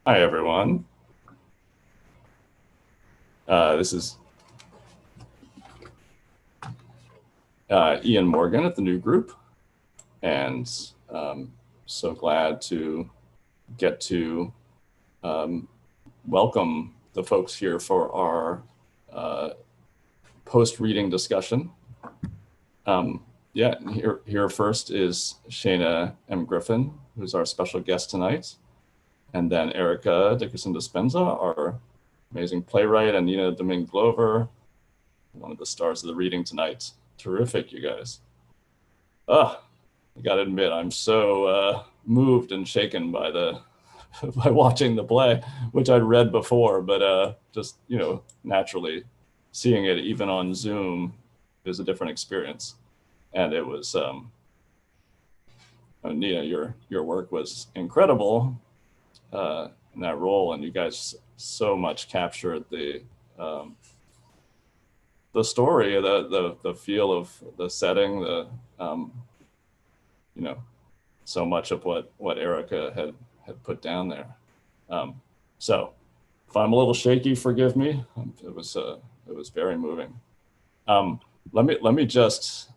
Hi, everyone. This is Ian Morgan at the New Group, and so glad to get to welcome the folks here for our post-reading discussion. Here first is Shayna M. Griffin, who's our special guest tonight, and then Erika Dickerson-Despenza, our amazing playwright, and Nina Domingue Glover, one of the stars of the reading tonight. Terrific, you guys. I gotta admit, I'm so moved and shaken by by watching the play, which I'd read before, but just, naturally seeing it even on Zoom is a different experience. And it was, Nina, your work was incredible in that role, and you guys so much captured the story, the feel of the setting, so much of what Erika had put down there. So if I'm a little shaky, forgive me. It was very moving. Let me just,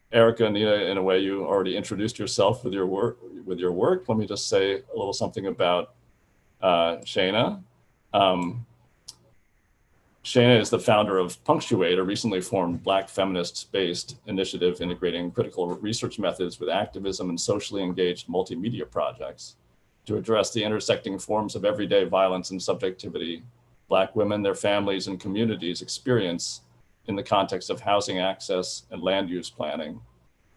Erika and Nina, in a way, you already introduced yourself with your work. Let me just say a little something about Shayna. Shayna is the founder of Punctuate, a recently formed Black feminist-based initiative integrating critical research methods with activism and socially engaged multimedia projects to address the intersecting forms of everyday violence and subjectivity Black women, their families, and communities experience in the context of housing access and land use planning,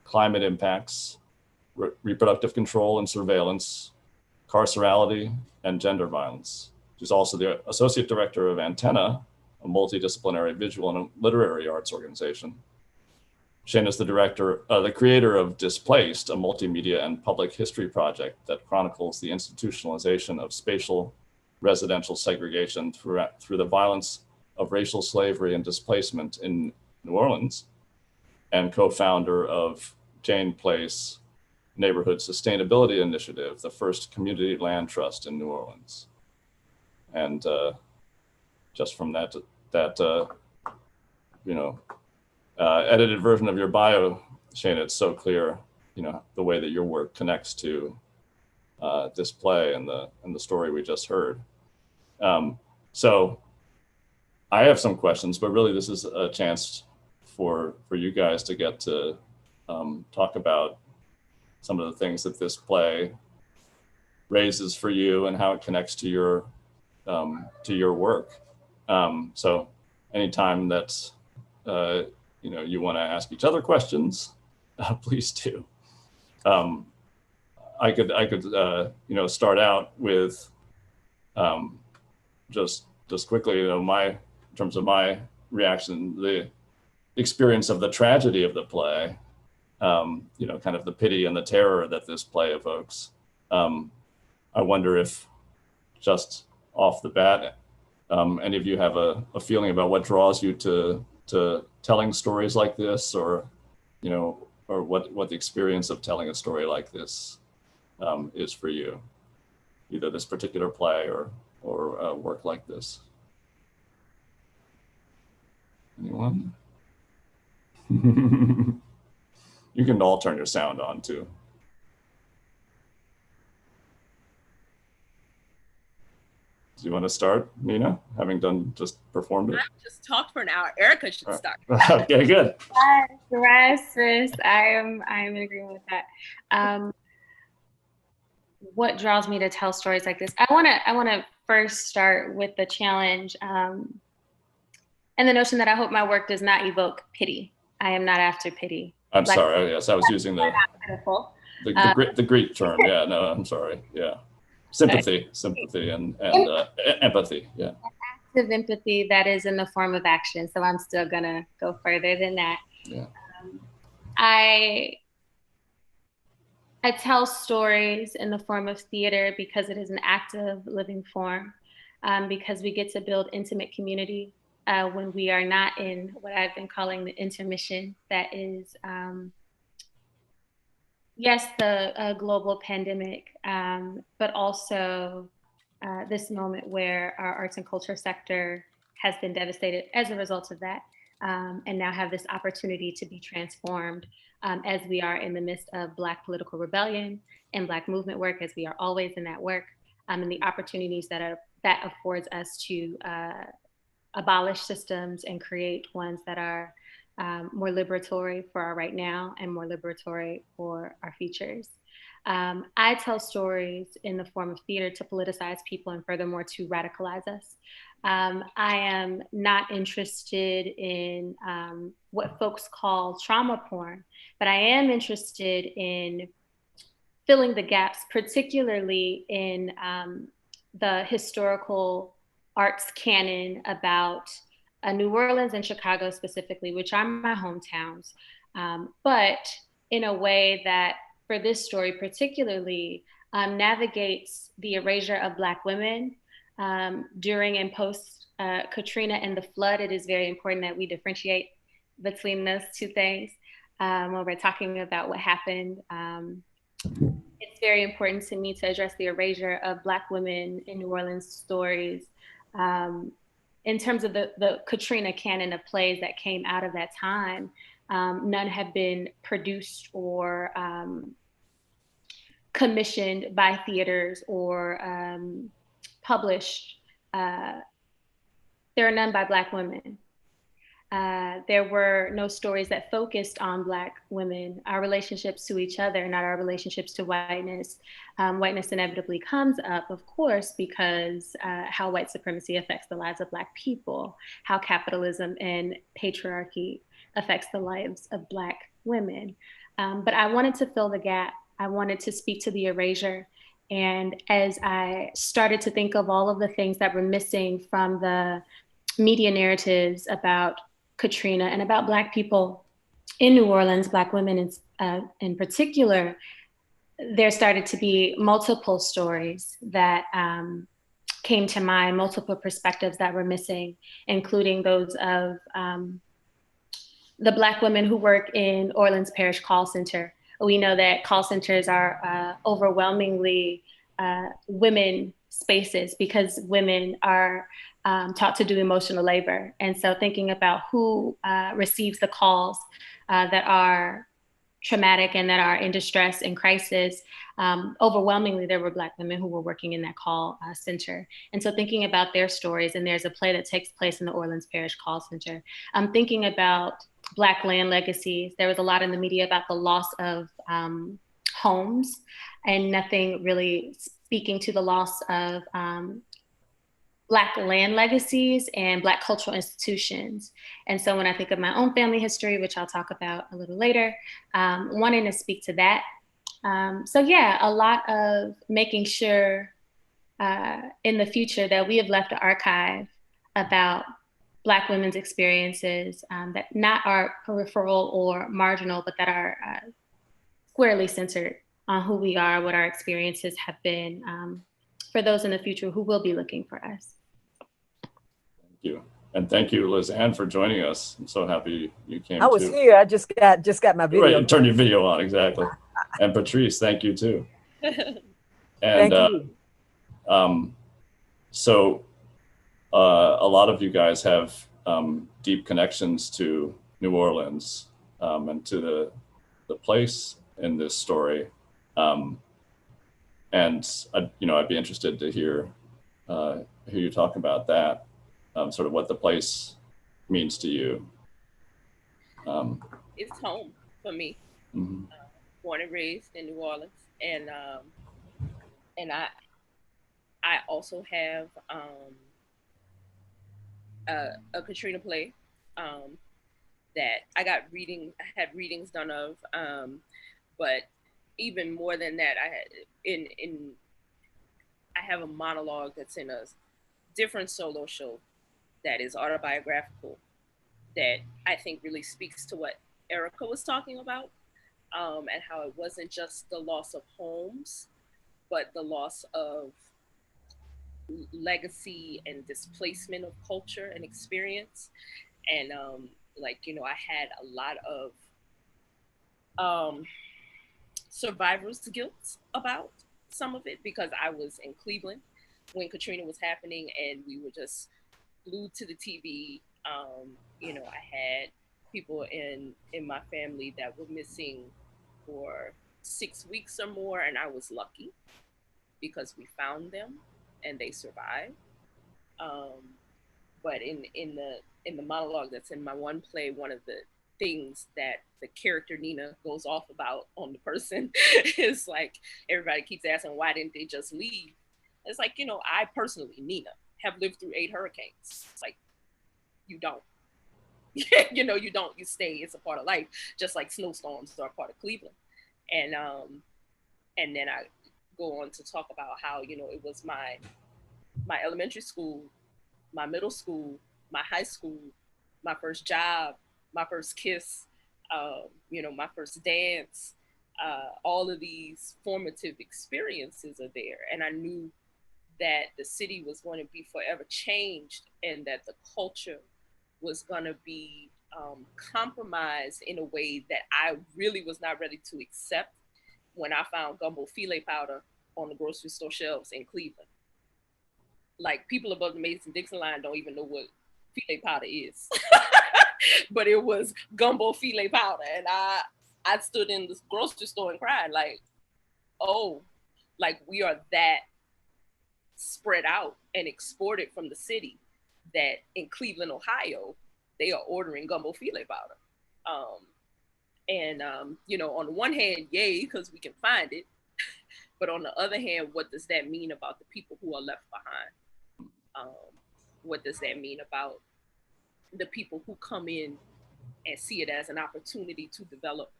climate impacts, reproductive control and surveillance, carcerality, and gender violence. She's also the associate director of Antenna, a multidisciplinary visual and literary arts organization. Shane is the creator of Displaced, a multimedia and public history project that chronicles the institutionalization of spatial residential segregation through the violence of racial slavery and displacement in New Orleans, and co-founder of Jane Place Neighborhood Sustainability Initiative, the first community land trust in New Orleans. And just from that edited version of your bio, Shane, it's so clear, the way that your work connects to this play and the story we just heard. So I have some questions, but really this is a chance for you guys to get to talk about some of the things that this play raises for you and how it connects to your work. So anytime that you want to ask each other questions, please do. I could start out with just quickly, in terms of my reaction, the experience of the tragedy of the play, kind of the pity and the terror that this play evokes. I wonder if, just off the bat, any of you have a feeling about what draws you to telling stories like this, or what the experience of telling a story like this is for you, either this particular play or work like this. Anyone? You can all turn your sound on too. Do you want to start, Nina, having just performed it? I've just talked for an hour. Erika should start. Okay, good. Yes, sis. I am in agreement with that. What draws me to tell stories like this? I wanna first start with the challenge and the notion that I hope my work does not evoke pity. I am not after pity. I'm sorry. Yes, I was using the Greek term. Yeah, no, I'm sorry. Yeah. Sympathy and empathy. Yeah. Active empathy that is in the form of action. So I'm still gonna go further than that. Yeah. I tell stories in the form of theater because it is an active living form, because we get to build intimate community when we are not in what I've been calling the intermission, that is yes, the global pandemic, but also this moment where our arts and culture sector has been devastated as a result of that, and now have this opportunity to be transformed as we are in the midst of Black political rebellion and Black movement work, as we are always in that work, and the opportunities that affords us to abolish systems and create ones that are more liberatory for our right now and more liberatory for our futures. I tell stories in the form of theater to politicize people and furthermore to radicalize us. I am not interested in what folks call trauma porn, but I am interested in filling the gaps, particularly in the historical arts canon about New Orleans and Chicago specifically, which are my hometowns, but in a way that for this story particularly navigates the erasure of Black women during and post Katrina and the flood. It is very important that we differentiate between those two things when we're talking about what happened. It's very important to me to address the erasure of Black women in New Orleans stories. In terms of the Katrina canon of plays that came out of that time, none have been produced or commissioned by theaters or published. There are none by Black women. There were no stories that focused on Black women, our relationships to each other, not our relationships to whiteness. Whiteness inevitably comes up, of course, because how white supremacy affects the lives of Black people, how capitalism and patriarchy affects the lives of Black women. But I wanted to fill the gap. I wanted to speak to the erasure. And as I started to think of all of the things that were missing from the media narratives about Katrina and about Black people in New Orleans, Black women in particular, there started to be multiple stories that came to mind, multiple perspectives that were missing, including those of the Black women who work in Orleans Parish Call Center. We know that call centers are overwhelmingly women spaces because women are taught to do emotional labor. And so thinking about who receives the calls that are traumatic and that are in distress and crisis, overwhelmingly there were Black women who were working in that call center. And so thinking about their stories, and there's a play that takes place in the Orleans Parish Call Center. I'm thinking about Black land legacies. There was a lot in the media about the loss of homes and nothing really speaking to the loss of Black land legacies and Black cultural institutions. And so when I think of my own family history, which I'll talk about a little later, wanting to speak to that. So yeah, a lot of making sure in the future that we have left an archive about Black women's experiences that not are peripheral or marginal, but that are squarely centered on who we are, what our experiences have been for those in the future who will be looking for us. Thank you. And thank you, Liz Ann, for joining us. I'm so happy you came. I was here. I just got my video. Right, and turn your video on, exactly. And Patrice, thank you too. And thank you. So a lot of you guys have deep connections to New Orleans and to the place in this story. And I'd be interested to hear you talk about that, sort of what the place means to you. It's home for me. Mm-hmm. Born and raised in New Orleans, and I also have a Katrina play that I had readings done of, but even more than that, I have a monologue that's in a different solo show that is autobiographical that I think really speaks to what Erika was talking about, and how it wasn't just the loss of homes, but the loss of legacy and displacement of culture and experience. And I had a lot of survivor's guilt about some of it, because I was in Cleveland when Katrina was happening, and we were just glued to the TV. You know, I had people in my family that were missing for 6 weeks or more, and I was lucky because we found them and they survived. But in the monologue that's in my one play, one of the things that the character Nina goes off about on the person is like, everybody keeps asking, why didn't they just leave? It's like, you know, I personally, Nina, have lived through 8 hurricanes. Like, you don't. You know, you don't. You stay. It's a part of life, just like snowstorms are a part of Cleveland. And then I go on to talk about how, you know, it was my elementary school, my middle school, my high school, my first job, my first kiss, you know, my first dance. All of these formative experiences are there, and I knew that the city was going to be forever changed, and that the culture was going to be compromised in a way that I really was not ready to accept when I found gumbo filet powder on the grocery store shelves in Cleveland. Like, people above the Mason-Dixon line don't even know what filet powder is. But it was gumbo filet powder. And I stood in the grocery store and cried, like, oh, like, we are that spread out and exported from the city that in Cleveland, Ohio, they are ordering gumbo filet powder. You know, on the one hand, yay, because we can find it. But on the other hand, what does that mean about the people who are left behind? What does that mean about the people who come in and see it as an opportunity to develop,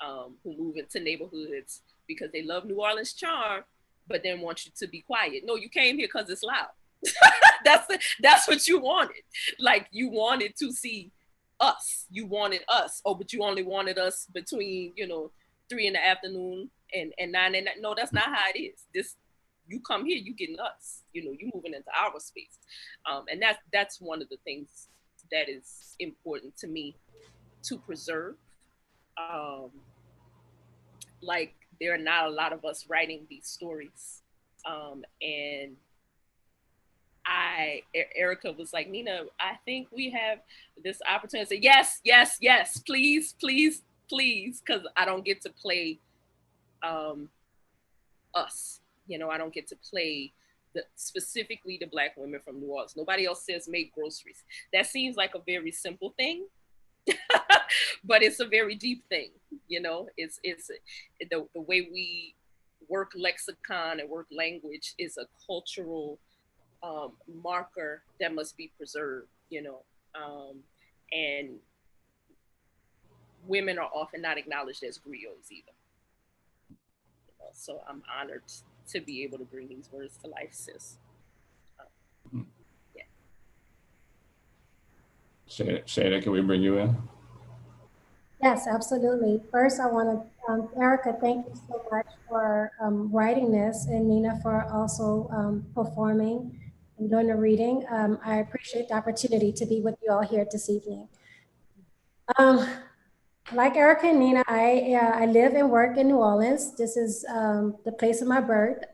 who move into neighborhoods because they love New Orleans charm, but then want you to be quiet? No, you came here because it's loud. That's what you wanted. Like, you wanted to see us. You wanted us. Oh, but you only wanted us between, you know, 3 in the afternoon and 9 at night. No, that's not how it is. This, you come here, you getting us. You know, you moving into our space. And that's one of the things that is important to me to preserve. Like, there are not a lot of us writing these stories. And Erika was like, Nina, I think we have this opportunity to say, yes, yes, yes, please, please, please, because I don't get to play us. You know, I don't get to play specifically the Black women from New Orleans. Nobody else says make groceries. That seems like a very simple thing, but it's a very deep thing. You know, it's the way we work lexicon and work language is a cultural marker that must be preserved, you know, and women are often not acknowledged as griots either. You know, so I'm honored to be able to bring these words to life, sis. Yeah. Shana, can we bring you in? Yes, absolutely. First, I want to, Erika, thank you so much for writing this, and Nina for also performing and doing the reading. I appreciate the opportunity to be with you all here this evening. Like Erika and Nina, I live and work in New Orleans. This is the place of my birth.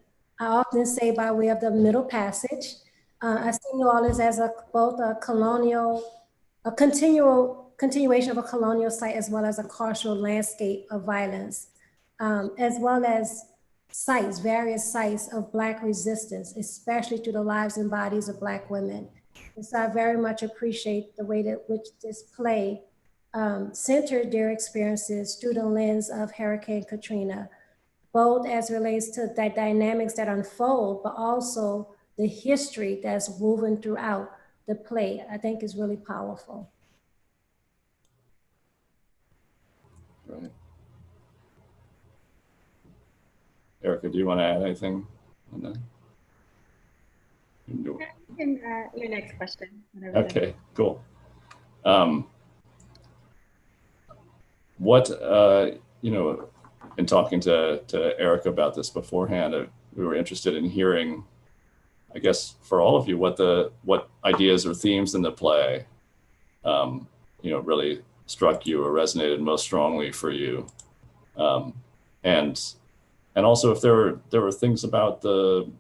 I often say by way of the Middle Passage. I see New Orleans as both a colonial, a continuation of a colonial site, as well as a carceral landscape of violence, as well as sites, various sites of Black resistance, especially through the lives and bodies of Black women. And so I very much appreciate the way that which this play centered their experiences through the lens of Hurricane Katrina, both as relates to the dynamics that unfold, but also the history that's woven throughout the play. I think is really powerful. Right. Erika, do you want to add anything on that? Your next question. Okay, cool. What, you know, in talking to Erika about this beforehand, we were interested in hearing, I guess, for all of you, what ideas or themes in the play, you know, really struck you or resonated most strongly for you. and also if there were things about the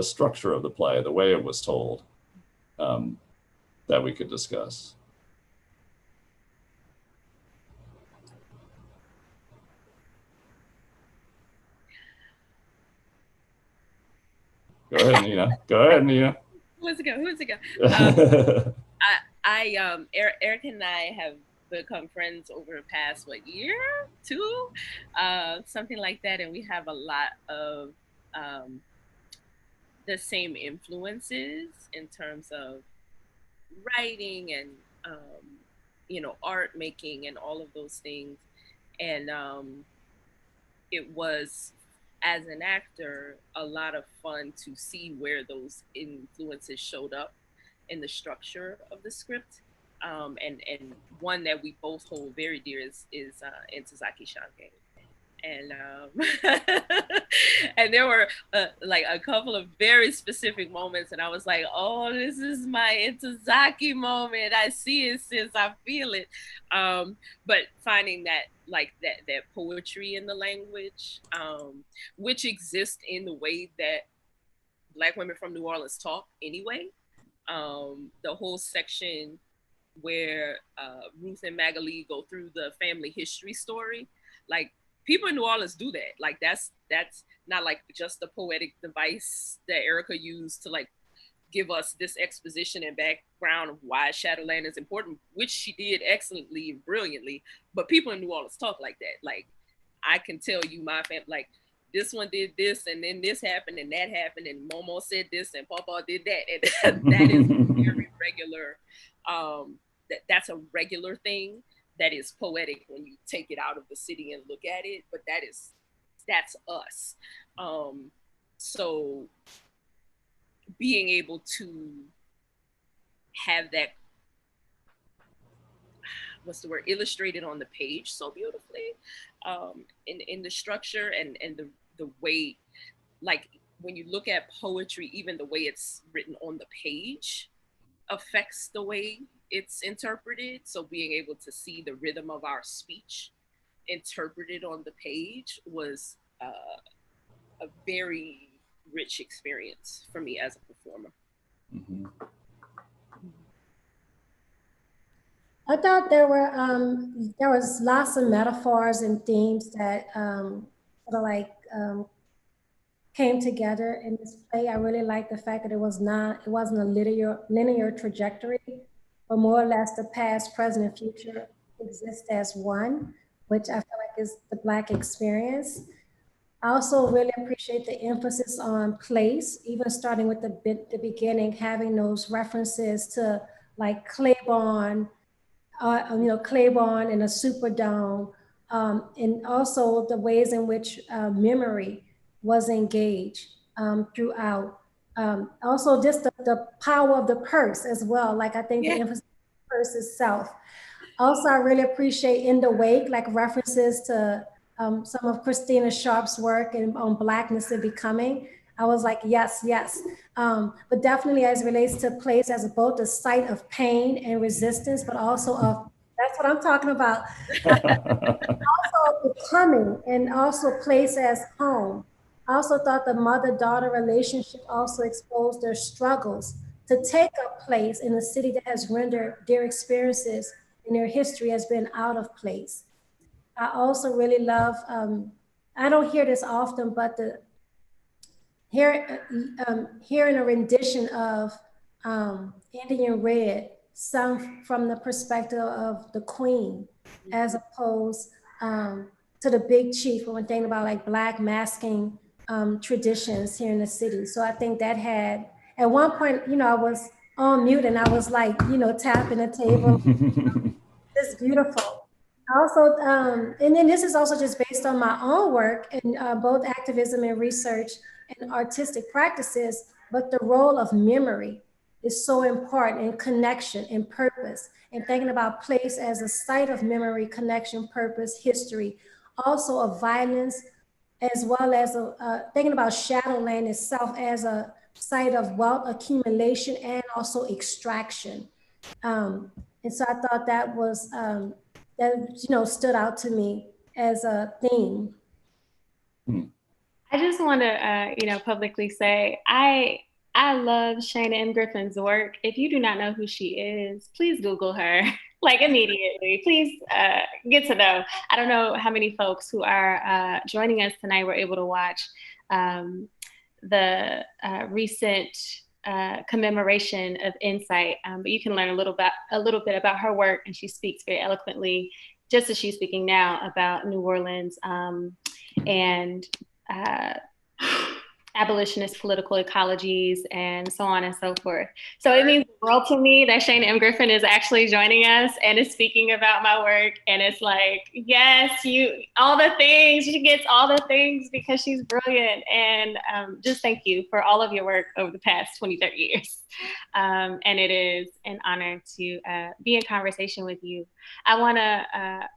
structure of the play, the way it was told, that we could discuss. Go ahead, Nina. Go ahead, Nina. Who's it go? Eric and I have become friends over the past year, two, something like that, and we have a lot of the same influences in terms of writing and art making and all of those things. And it was, as an actor, a lot of fun to see where those influences showed up in the structure of the script. And one that we both hold very dear is Intozaki Shange. And and there were like a couple of very specific moments, and I was like, oh, this is my Intozaki moment. I see it since I feel it. But finding that that poetry in the language, which exists in the way that Black women from New Orleans talk anyway. The whole section where Ruth and Magalee go through the family history story, like, people in New Orleans do that. Like, that's not like just a poetic device that Erika used to like give us this exposition and background of why Shadowland is important, which she did excellently and brilliantly. But people in New Orleans talk like that. Like, I can tell you my family, like, this one did this, and then this happened, and that happened, and Momo said this, and Papa did that. And that is very regular. That's a regular thing that is poetic when you take it out of the city and look at it, but that's us. So being able to have that, what's the word, illustrated on the page so beautifully, in the structure and the way, like, when you look at poetry, even the way it's written on the page affects the way it's interpreted. So being able to see the rhythm of our speech interpreted on the page was a very rich experience for me as a performer. Mm-hmm. I thought there was lots of metaphors and themes that sort of like came together in this play. I really liked the fact that it wasn't a linear trajectory, but more or less the past, present, and future exist as one, which I feel like is the Black experience. I also really appreciate the emphasis on place, even starting with the beginning, having those references to like Claiborne, Claiborne and a Superdome, and also the ways in which memory was engaged throughout. Also just the power of the purse as well. Like, I think the emphasis on the purse itself. Also, I really appreciate In the Wake, like references to some of Christina Sharp's work on Blackness and Becoming. I was like, yes, yes. But definitely as it relates to place as both a site of pain and resistance, but also of, that's what I'm talking about. Also becoming, and also place as home. I also thought the mother-daughter relationship also exposed their struggles to take up place in a city that has rendered their experiences and their history has been out of place. I also really love, I don't hear this often, but hearing a rendition of Indian Red sung from the perspective of the Queen, as opposed to the Big Chief, when we're thinking about like Black masking traditions here in the city. So I think that had, at one point, I was on mute and I was like, tapping the table. It's beautiful. Also, and then this is also just based on my own work in both activism and research and artistic practices, but the role of memory is so important in connection and purpose, and thinking about place as a site of memory, connection, purpose, history, also of violence, as well as thinking about Shadowland itself as a site of wealth accumulation and also extraction. And so I thought that was, that stood out to me as a theme. I just want to, publicly say I love Shana M. Griffin's work. If you do not know who she is, please Google her, like immediately. Please get to know. I don't know how many folks who are joining us tonight were able to watch the recent commemoration of Insight, but you can learn a little bit about her work, and she speaks very eloquently, just as she's speaking now, about New Orleans and abolitionist political ecologies and so on and so forth. So it means the world to me that Shana M. Griffin is actually joining us and is speaking about my work. And it's like, yes, all the things, she gets all the things because she's brilliant. And just thank you for all of your work over the past 20, 30 years. And it is an honor to be in conversation with you. I wanna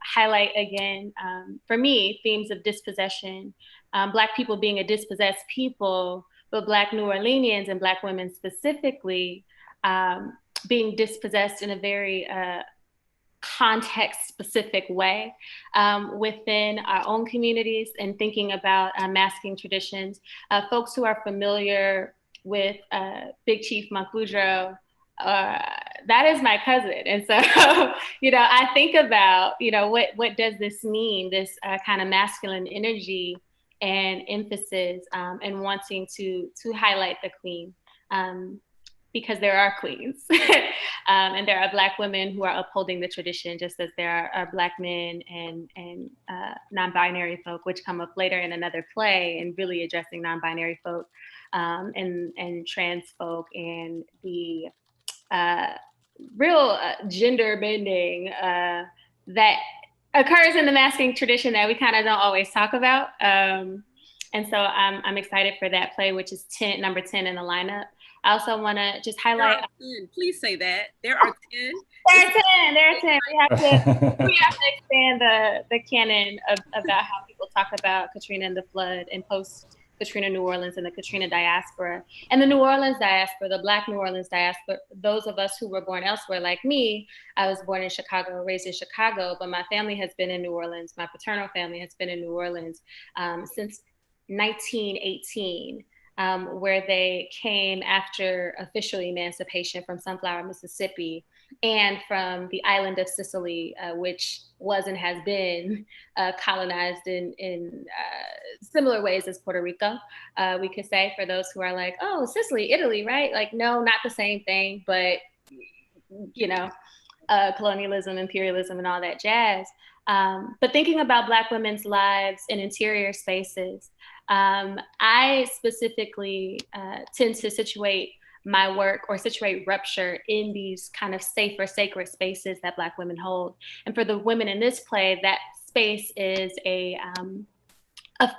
highlight again, for me, themes of dispossession, Black people being a dispossessed people, but Black New Orleanians and Black women specifically being dispossessed in a very context-specific way within our own communities, and thinking about masking traditions. Folks who are familiar with Big Chief Monk Boudreaux, that is my cousin. And so, I think about, what does this mean, this kind of masculine energy and emphasis, and wanting to highlight the queen, because there are queens, and there are Black women who are upholding the tradition, just as there are Black men and non-binary folk, which come up later in another play, and really addressing non-binary folk and trans folk, and the real gender bending that occurs in the masking tradition that we kind of don't always talk about. And so I'm excited for that play, which is number 10 in the lineup. I also want to just highlight. Please say that. There are 10. There are 10. We have to expand the canon about how people talk about Katrina and the flood and post Katrina New Orleans and the Katrina diaspora. And the New Orleans diaspora, the Black New Orleans diaspora, those of us who were born elsewhere like me, I was born in Chicago, raised in Chicago, but my family has been in New Orleans. My paternal family has been in New Orleans since 1918, where they came after official emancipation from Sunflower, Mississippi, and from the island of Sicily, which was and has been colonized in similar ways as Puerto Rico. We could say, for those who are like, oh, Sicily, Italy, right? Like, no, not the same thing, but colonialism, imperialism, and all that jazz. But thinking about Black women's lives in interior spaces, I specifically tend to situate my work or situate rupture in these kind of safer, sacred spaces that Black women hold. And for the women in this play, that space is a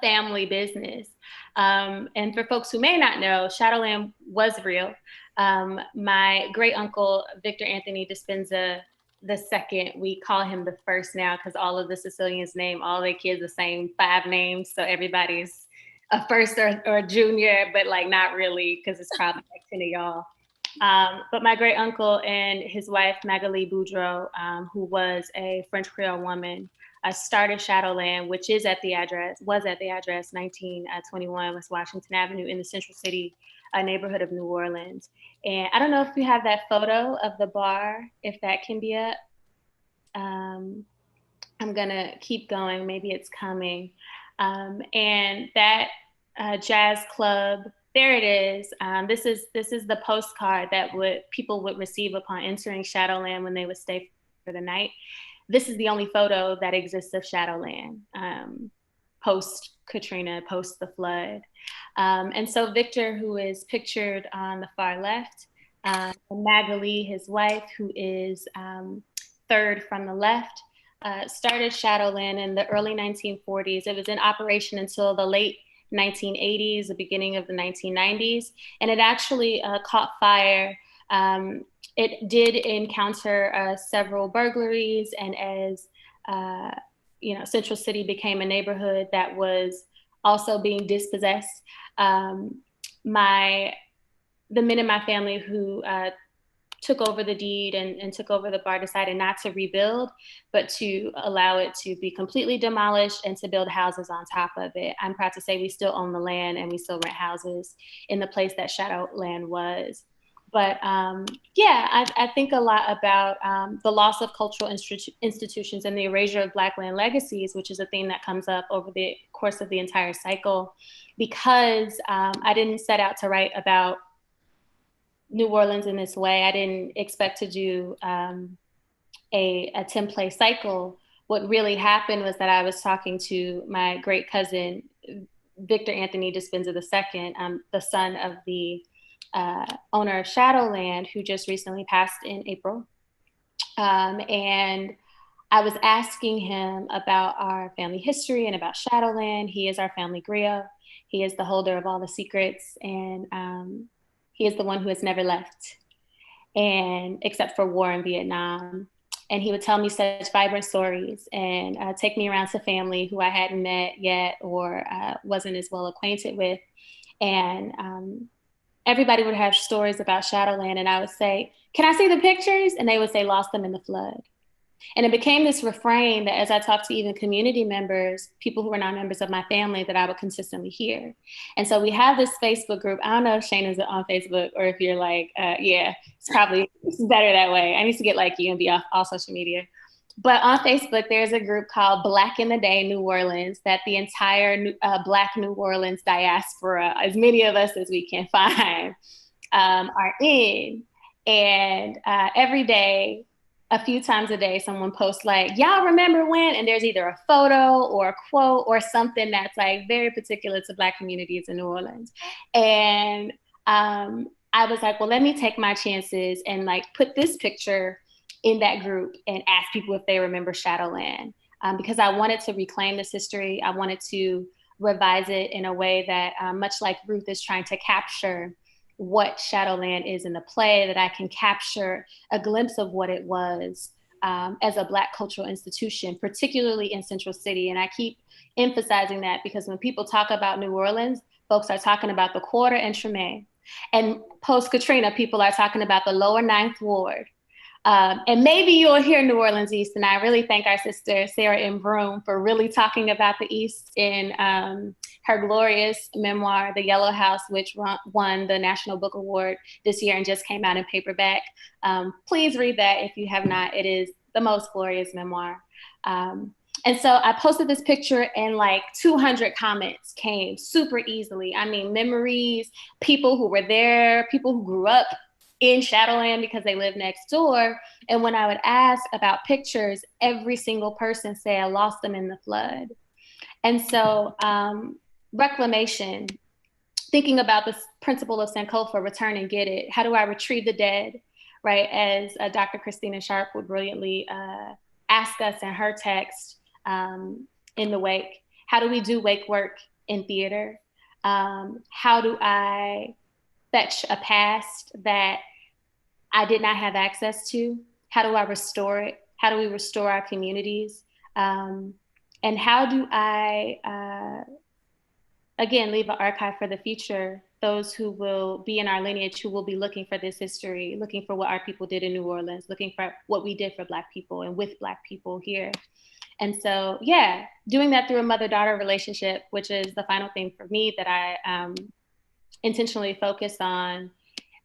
family business. And for folks who may not know, Shadowland was real. My great uncle, Victor Anthony Despenza the second, we call him the first now because all of the Sicilians name all their kids the same 5 names. So everybody's a first or a junior, but like not really, because it's probably like 10 of y'all. But my great uncle and his wife, Magalee Boudreaux, who was a French Creole woman, started Shadowland, which was at the address 1921 West Washington Avenue in the Central City neighborhood of New Orleans. And I don't know if you have that photo of the bar, if that can be up. I'm gonna keep going, maybe it's coming. And that jazz club, there it is. This is the postcard that people would receive upon entering Shadowland when they would stay for the night. This is the only photo that exists of Shadowland post Katrina, post the flood. And so Victor, who is pictured on the far left, and Magalee, his wife, who is third from the left, started Shadowland in the early 1940s. It was in operation until the late 1980s, the beginning of the 1990s, and it actually caught fire. It did encounter several burglaries, and as Central City became a neighborhood that was also being dispossessed, the men in my family who took over the deed and took over the bar decided not to rebuild, but to allow it to be completely demolished and to build houses on top of it. I'm proud to say we still own the land and we still rent houses in the place that Shadowland was. But yeah, I think a lot about the loss of cultural institutions and the erasure of Black land legacies, which is a theme that comes up over the course of the entire cycle, because I didn't set out to write about New Orleans in this way. I didn't expect to do a 10-play cycle. What really happened was that I was talking to my great cousin, Victor Anthony Despenza II, the son of the owner of Shadowland, who just recently passed in April. And I was asking him about our family history and about Shadowland. He is our family griot. He is the holder of all the secrets, and he is the one who has never left, and except for war in Vietnam. And he would tell me such vibrant stories and take me around to family who I hadn't met yet or wasn't as well acquainted with. And everybody would have stories about Shadowland, and I would say, "Can I see the pictures?" And they would say, "Lost them in the flood." And it became this refrain that as I talked to even community members, people who were not members of my family, that I would consistently hear. And so we have this Facebook group. I don't know if Shane is on Facebook or if you're like, yeah, it's better that way. I need to get like you and be off all social media. But on Facebook, there's a group called Black in the Day New Orleans that the entire Black New Orleans diaspora, as many of us as we can find, are in. And every day, a few times a day, someone posts like, "Y'all remember when?" And there's either a photo or a quote or something that's like very particular to Black communities in New Orleans. And I was like, well, let me take my chances and like put this picture in that group and ask people if they remember Shadowland, because I wanted to reclaim this history. I wanted to revise it in a way that, much like Ruth is trying to capture what Shadowland is in the play, that I can capture a glimpse of what it was as a Black cultural institution, particularly in Central City. And I keep emphasizing that because when people talk about New Orleans, folks are talking about the Quarter and Treme. And post-Katrina, people are talking about the lower Ninth Ward. And maybe you'll hear New Orleans East, and I really thank our sister Sarah M. Broom for really talking about the East in her glorious memoir, The Yellow House, which won the National Book Award this year and just came out in paperback. Please read that if you have not. It is the most glorious memoir. And so I posted this picture and like 200 comments came super easily. I mean, memories, people who were there, people who grew up in Shadowland because they live next door. And when I would ask about pictures, every single person say I lost them in the flood. And so reclamation, thinking about this principle of Sankofa, return and get it. How do I retrieve the dead, right? As Dr. Christina Sharp would brilliantly ask us in her text in The Wake. How do we do wake work in theater? How do I fetch a past that I did not have access to? How do I restore it? How do we restore our communities? And how do I, again, leave an archive for the future, those who will be in our lineage, who will be looking for this history, looking for what our people did in New Orleans, looking for what we did for Black people and with Black people here. And so, yeah, doing that through a mother-daughter relationship, which is the final thing for me that I intentionally focused on,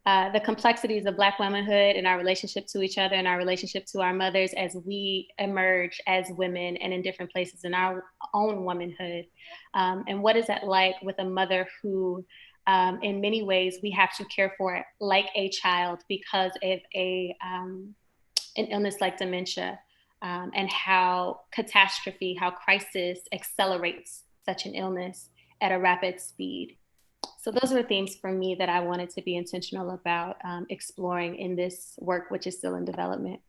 the complexities of Black womanhood and our relationship to each other and our relationship to our mothers as we emerge as women and in different places in our own womanhood. And what is that like with a mother who, in many ways, we have to care for like a child because of an illness like dementia, and how catastrophe, how crisis accelerates such an illness at a rapid speed. So those were themes for me that I wanted to be intentional about exploring in this work, which is still in development.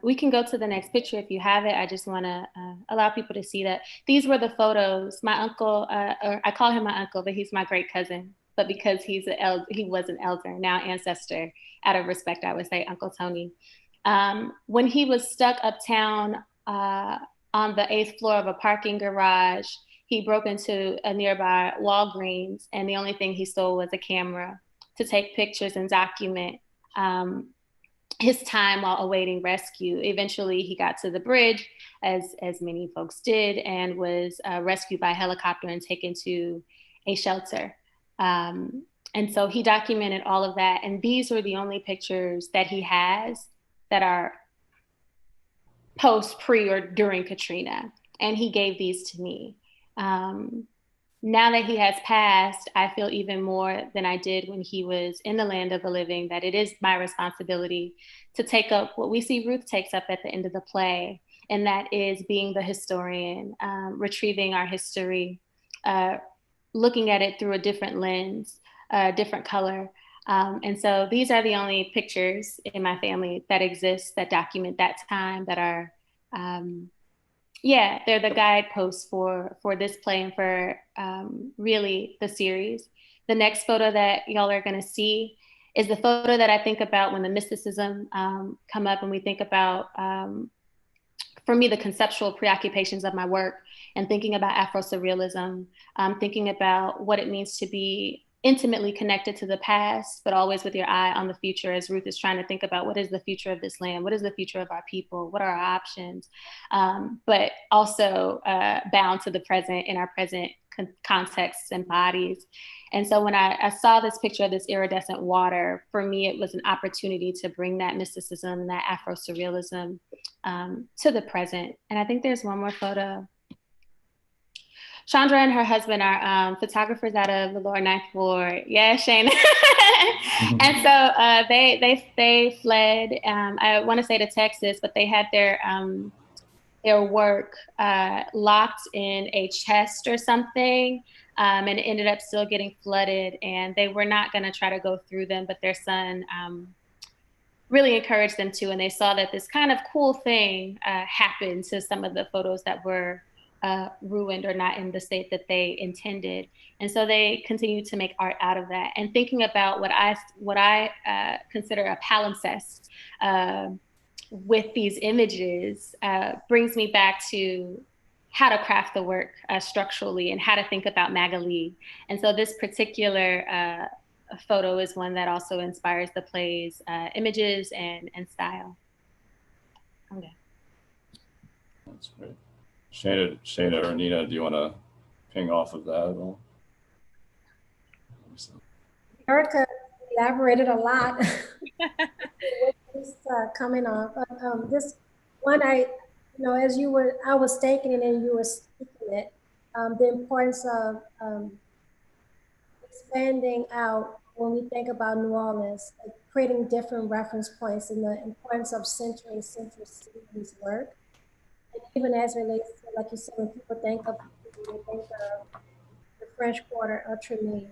We can go to the next picture if you have it. I just want to allow people to see that these were the photos. My uncle, or I call him my uncle, but he's my great cousin. But because he was an elder, now ancestor, out of respect, I would say Uncle Tony. When he was stuck uptown on the 8th floor of a parking garage, he broke into a nearby Walgreens, and the only thing he stole was a camera to take pictures and document his time while awaiting rescue. Eventually, he got to the bridge, as many folks did, and was rescued by helicopter and taken to a shelter. And so he documented all of that. And these were the only pictures that he has that are post, pre, or during Katrina. And he gave these to me. Now that he has passed, I feel even more than I did when he was in the land of the living, that it is my responsibility to take up what we see Ruth takes up at the end of the play. And that is being the historian, retrieving our history, looking at it through a different lens, a different color. And so these are the only pictures in my family that exist that document that time, that are, they're the guideposts for this play and for really the series. The next photo that y'all are gonna see is the photo that I think about when the mysticism come up, and we think about, for me, the conceptual preoccupations of my work, and thinking about Afro-surrealism, thinking about what it means to be intimately connected to the past, but always with your eye on the future, as Ruth is trying to think about what is the future of this land, what is the future of our people, what are our options, but also bound to the present in our present contexts and bodies. And so when I saw this picture of this iridescent water, for me, it was an opportunity to bring that mysticism and that Afro-surrealism to the present. And I think there's one more photo. Chandra and her husband are photographers out of the lower ninth ward. Yeah, Shane. And so they fled, I want to say to Texas, but they had their work locked in a chest or something, and it ended up still getting flooded. And they were not going to try to go through them, but their son really encouraged them to. And they saw that this kind of cool thing happened to some of the photos that were ruined or not in the state that they intended. And so they continue to make art out of that. And thinking about what I consider a palimpsest with these images brings me back to how to craft the work structurally and how to think about Magalee. And so this particular photo is one that also inspires the play's images and style. Okay. That's great. Shana or Nina, do you want to ping off of that at all? Erika elaborated a lot. Coming off. This one, I was thinking it and you were speaking it, the importance of expanding out when we think about New Orleans, like creating different reference points, and the importance of centering Central City's work. And even as it relates to, like you said, when people think of the French Quarter or Treme,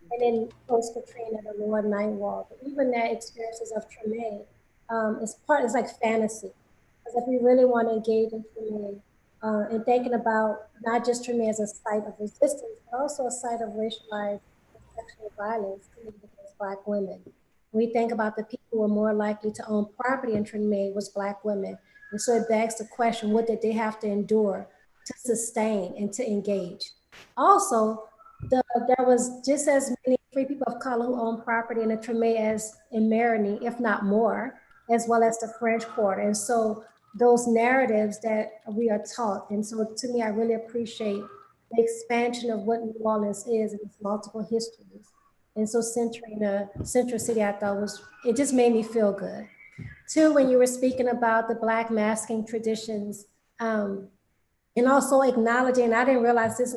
and then post Katrina, the Lower Ninth Ward. But even that experiences of Treme is like fantasy. Because if we really want to engage in Treme and thinking about not just Treme as a site of resistance, but also a site of racialized sexual violence committed against Black women. When we think about the people who were more likely to own property in Treme was Black women. And so it begs the question, what did they have to endure to sustain and to engage? Also, there was just as many free people of color who own property in the Treme as in Marigny, if not more, as well as the French Quarter. And so those narratives that we are taught. And so to me, I really appreciate the expansion of what New Orleans is and its multiple histories. And so centering the Central City, I thought it just made me feel good. Two, when you were speaking about the Black masking traditions, and also acknowledging, I didn't realize this,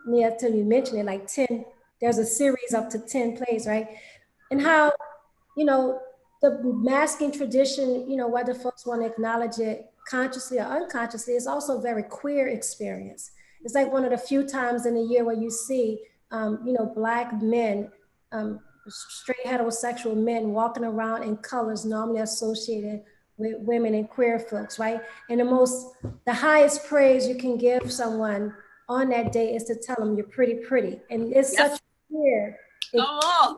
Nia, till you mentioned it, like 10, there's a series up to 10 plays, right? And how, the masking tradition, whether folks want to acknowledge it consciously or unconsciously, is also a very queer experience. It's like one of the few times in the year where you see, Black men, straight heterosexual men walking around in colors normally associated with women and queer folks, right? And the highest praise you can give someone on that day is to tell them you're pretty, pretty. And it's such queer. Like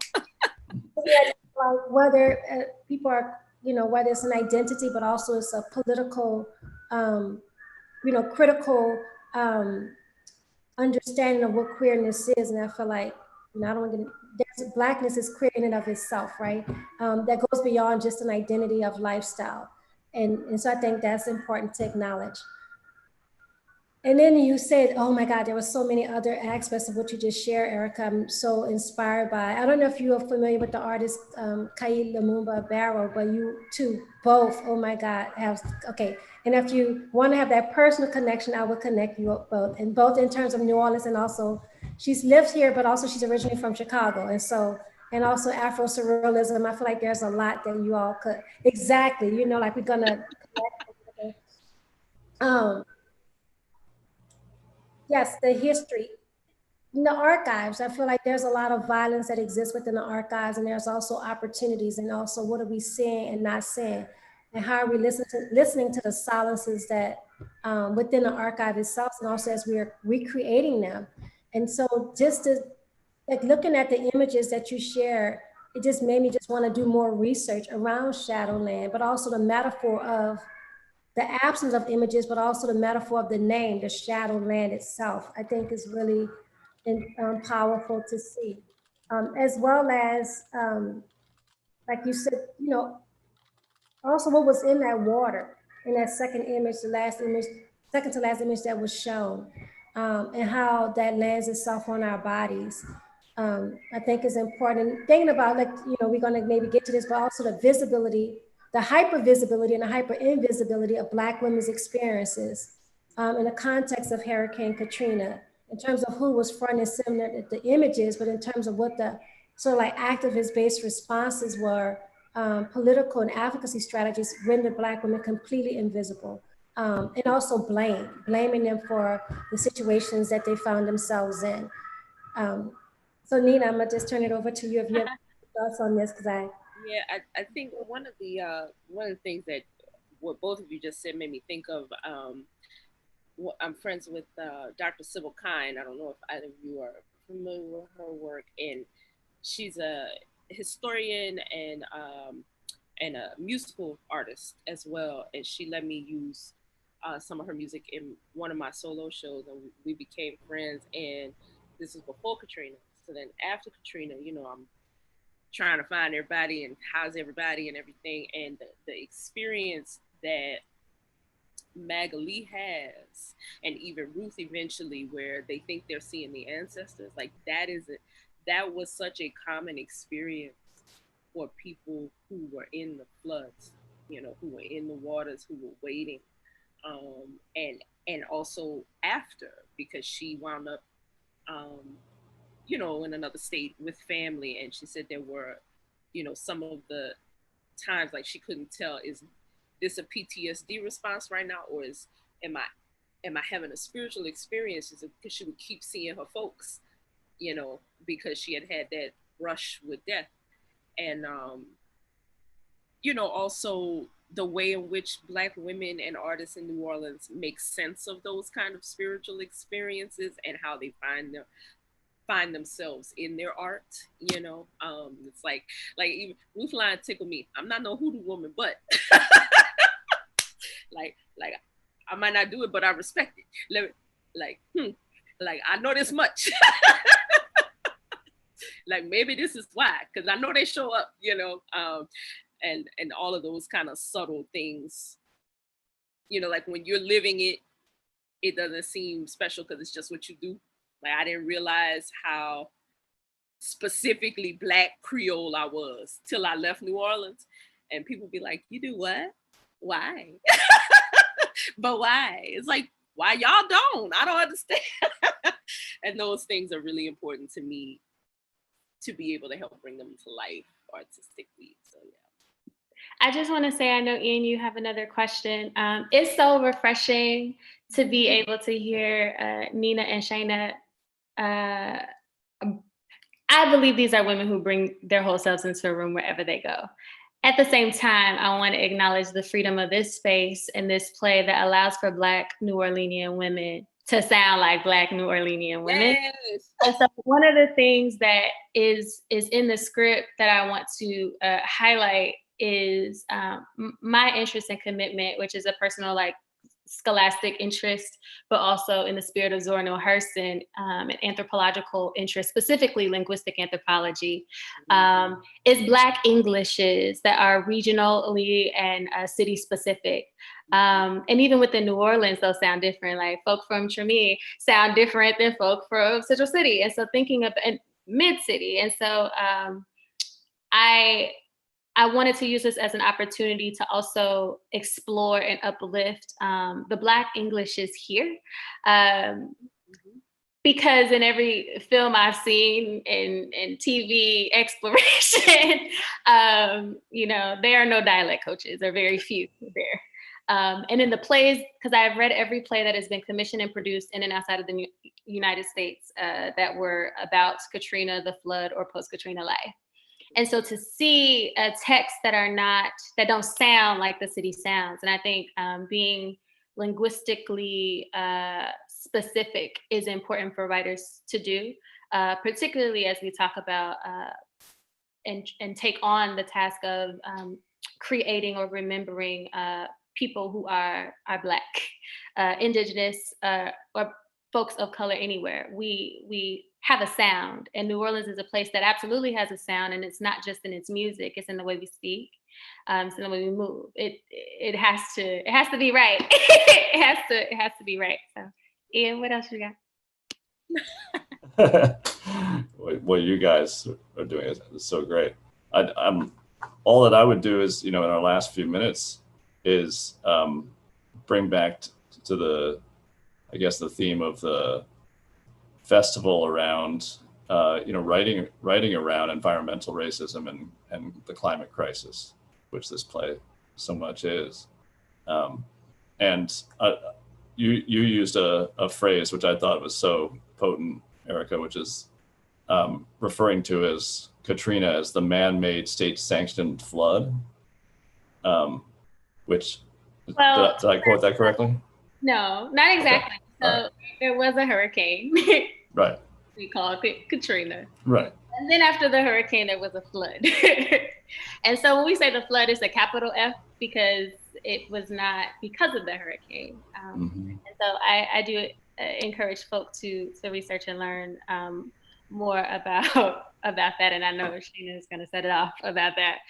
whether people are, whether it's an identity, but also it's a political, critical understanding of what queerness is. And I feel like and I don't want to get, Blackness is queer in and of itself, right? That goes beyond just an identity of lifestyle. And so I think that's important to acknowledge. And then you said, oh my God, there were so many other aspects of what you just shared, Erika. I'm so inspired by. I don't know if you are familiar with the artist Kai Lumumba Barrow, but you two both, oh my God, have, okay. And if you want to have that personal connection, I will connect you both. And both in terms of New Orleans and also, she's lived here, but also she's originally from Chicago. And so, and also Afro surrealism, I feel like there's a lot that you all could, exactly, you know, like we're gonna connect. Yes, the history. In the archives, I feel like there's a lot of violence that exists within the archives, and there's also opportunities, and also what are we seeing and not seeing, and how are we listening to the silences that within the archive itself, and also as we are recreating them. And so just to, like looking at the images that you share, it just made me just want to do more research around Shadowland, but also the metaphor of the absence of images, but also the metaphor of the name, the Shadowland itself, I think is really powerful to see. As well as, like you said, you know, also what was in that water, in that second image, the last image, second to last image that was shown, and how that lands itself on our bodies. I think is important. Thinking about, like, you know, we're gonna maybe get to this, but also the visibility, the hyper visibility and the hyper invisibility of Black women's experiences in the context of Hurricane Katrina, in terms of who was front and center at the images, but in terms of what the sort of like activist-based responses were, political and advocacy strategies rendered Black women completely invisible. And also blaming them for the situations that they found themselves in. So Nina, I'm gonna just turn it over to you if you have thoughts on this, because Yeah, I think one of the things that what both of you just said made me think of. I'm friends with Dr. Sybil Kine. I don't know if either of you are familiar with her work, and she's a historian and a musical artist as well. And she let me use some of her music in one of my solo shows, and we became friends. And this is before Katrina. So then after Katrina, you know, I'm trying to find everybody and how's everybody and everything. And the experience that Magalee has, and even Ruth eventually, where they think they're seeing the ancestors, like that was such a common experience for people who were in the floods, you know, who were in the waters, who were waiting, and also after, because she wound up you know, in another state with family. And she said there were, you know, some of the times, like, she couldn't tell, is this a PTSD response right now, or am I having a spiritual experience? Because she would keep seeing her folks, you know, because she had that brush with death. And you know, also the way in which Black women and artists in New Orleans make sense of those kind of spiritual experiences, and how they find themselves in their art, you know. It's like even Ruth line tickled me. I'm not no hoodoo woman, but like I might not do it, but I respect it. Like I know this much. Like, maybe this is why, because I know they show up, you know. And all of those kind of subtle things, you know, like when you're living it, it doesn't seem special because it's just what you do. Like, I didn't realize how specifically Black Creole I was till I left New Orleans. And people be like, you do what? Why? But why? It's like, why y'all don't? I don't understand. And those things are really important to me to be able to help bring them to life artistically. So yeah. I just want to say, I know, Ian, you have another question. It's so refreshing to be able to hear Nina and Shayna. I believe these are women who bring their whole selves into a room wherever they go. At the same time, I want to acknowledge the freedom of this space and this play that allows for Black New Orleanian women to sound like Black New Orleanian women. Yes. And so one of the things that is in the script that I want to highlight is my interest and commitment, which is a personal, like, scholastic interest, but also in the spirit of Zora Neale Hurston, an anthropological interest, specifically linguistic anthropology, is Black Englishes that are regionally and city specific. And even within New Orleans, they'll sound different. Like folk from Tremere sound different than folk from Central City. And so thinking of mid-city. And so I wanted to use this as an opportunity to also explore and uplift the Black Englishes here. Because in every film I've seen in TV exploration, there are no dialect coaches, or very few there. And in the plays, because I've read every play that has been commissioned and produced in and outside of the United States that were about Katrina, the flood, or post-Katrina life. And so to see texts that don't sound like the city sounds, and I think being linguistically specific is important for writers to do, particularly as we talk about and take on the task of creating or remembering people who are Black, Indigenous, or folks of color anywhere. We have a sound, and New Orleans is a place that absolutely has a sound, and it's not just in its music; it's in the way we speak, it's in the way we move. It has to be right. it has to be right. So, Ian, what else you got? What you guys are doing is so great. I'm all that I would do is, in our last few minutes, is bring back to the theme of the festival around writing around environmental racism and the climate crisis, which this play so much is. You used a phrase which I thought was so potent, Erika, which is referring to as Katrina as the man-made state-sanctioned flood. Which, did I quote that correctly? No, not exactly. Okay. So there was a hurricane. Right. We called it Katrina. Right. And then after the hurricane, there was a flood. And so when we say the flood, it's a capital F because it was not because of the hurricane. And so I do encourage folk to research and learn more about that. And I know Sheena is going to set it off about that.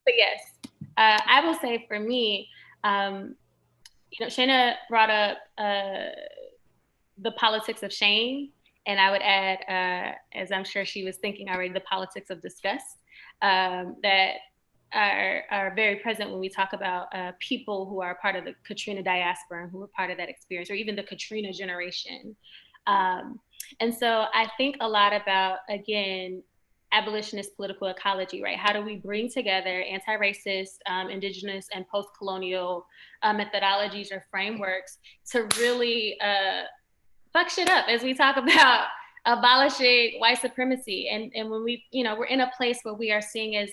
But yes, I will say for me, Sheena brought up the politics of shame, and I would add, as I'm sure she was thinking already, the politics of disgust that are very present when we talk about people who are part of the Katrina diaspora and who were part of that experience, or even the Katrina generation. And so I think a lot about, again, abolitionist political ecology, right? How do we bring together anti-racist, indigenous, and post-colonial methodologies or frameworks to really fuck shit up as we talk about abolishing white supremacy? And when we, we're in a place where we are seeing, as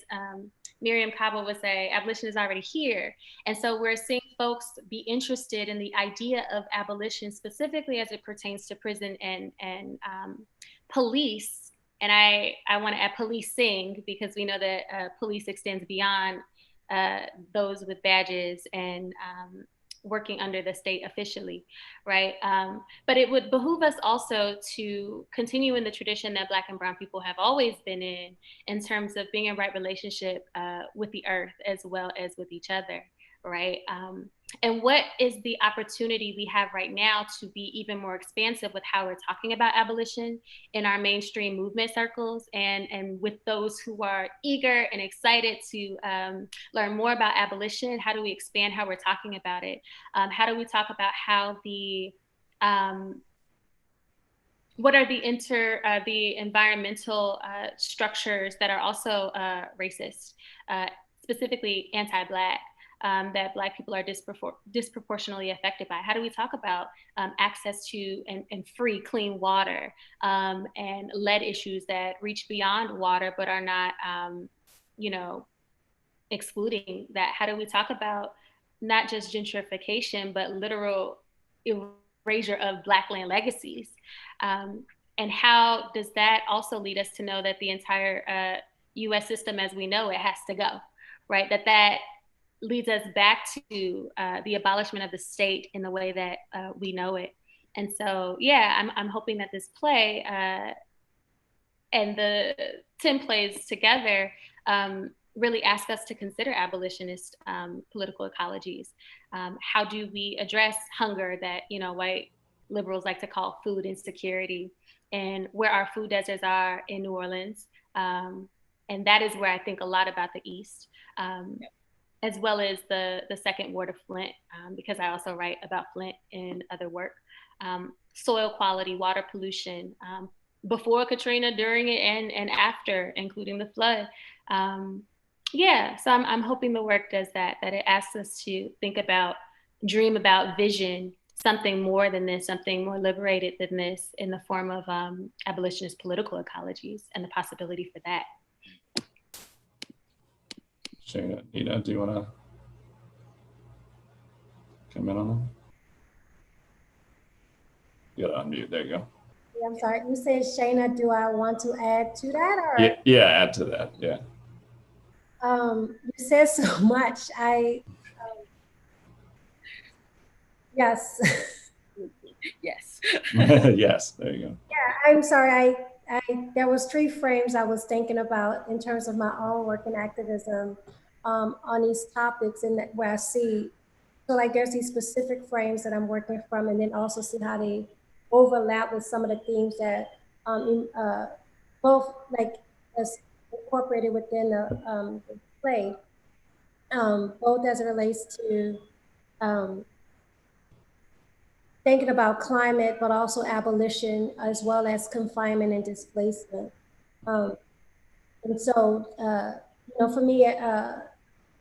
Miriam Cabo would say, abolition is already here. And so we're seeing folks be interested in the idea of abolition, specifically as it pertains to prison and police. And I want to add policing, because we know that police extends beyond those with badges and working under the state officially, right? But it would behoove us also to continue in the tradition that Black and Brown people have always been in terms of being in right relationship with the earth as well as with each other, right? And what is the opportunity we have right now to be even more expansive with how we're talking about abolition in our mainstream movement circles, and with those who are eager and excited to learn more about abolition? How do we expand how we're talking about it? How do we talk about how what are the environmental structures that are also racist, specifically anti-Black? That Black people are disproportionately affected by? How do we talk about access to and free clean water, and lead issues that reach beyond water but are not, excluding that? How do we talk about not just gentrification but literal erasure of Black land legacies? And how does that also lead us to know that the entire U.S. system as we know it has to go, right? That leads us back to the abolishment of the state in the way that we know it. And so, yeah, I'm hoping that this play and the 10 plays together really ask us to consider abolitionist political ecologies. How do we address hunger that, white liberals like to call food insecurity, and where our food deserts are in New Orleans? And that is where I think a lot about the East, as well as the second ward of Flint, because I also write about Flint in other work. Soil quality, water pollution, before Katrina, during it, and after, including the flood. So I'm hoping the work does that it asks us to think about, dream about, vision something more than this, something more liberated than this, in the form of abolitionist political ecologies and the possibility for that. Shana, Nina, do you want to come in on that? You got to unmute. There you go. Yeah, I'm sorry. You said, Shana, do I want to add to that? Or? Yeah, add to that. Yeah. You said so much. Yes. Yes. Yes, there you go. Yeah, I'm sorry. There was 3 frames I was thinking about in terms of my own work and activism on these topics, and where I see, so like there's these specific frames that I'm working from, and then also see how they overlap with some of the themes that both like as incorporated within the play, both as it relates to thinking about climate, but also abolition, as well as confinement and displacement. And so, for me, in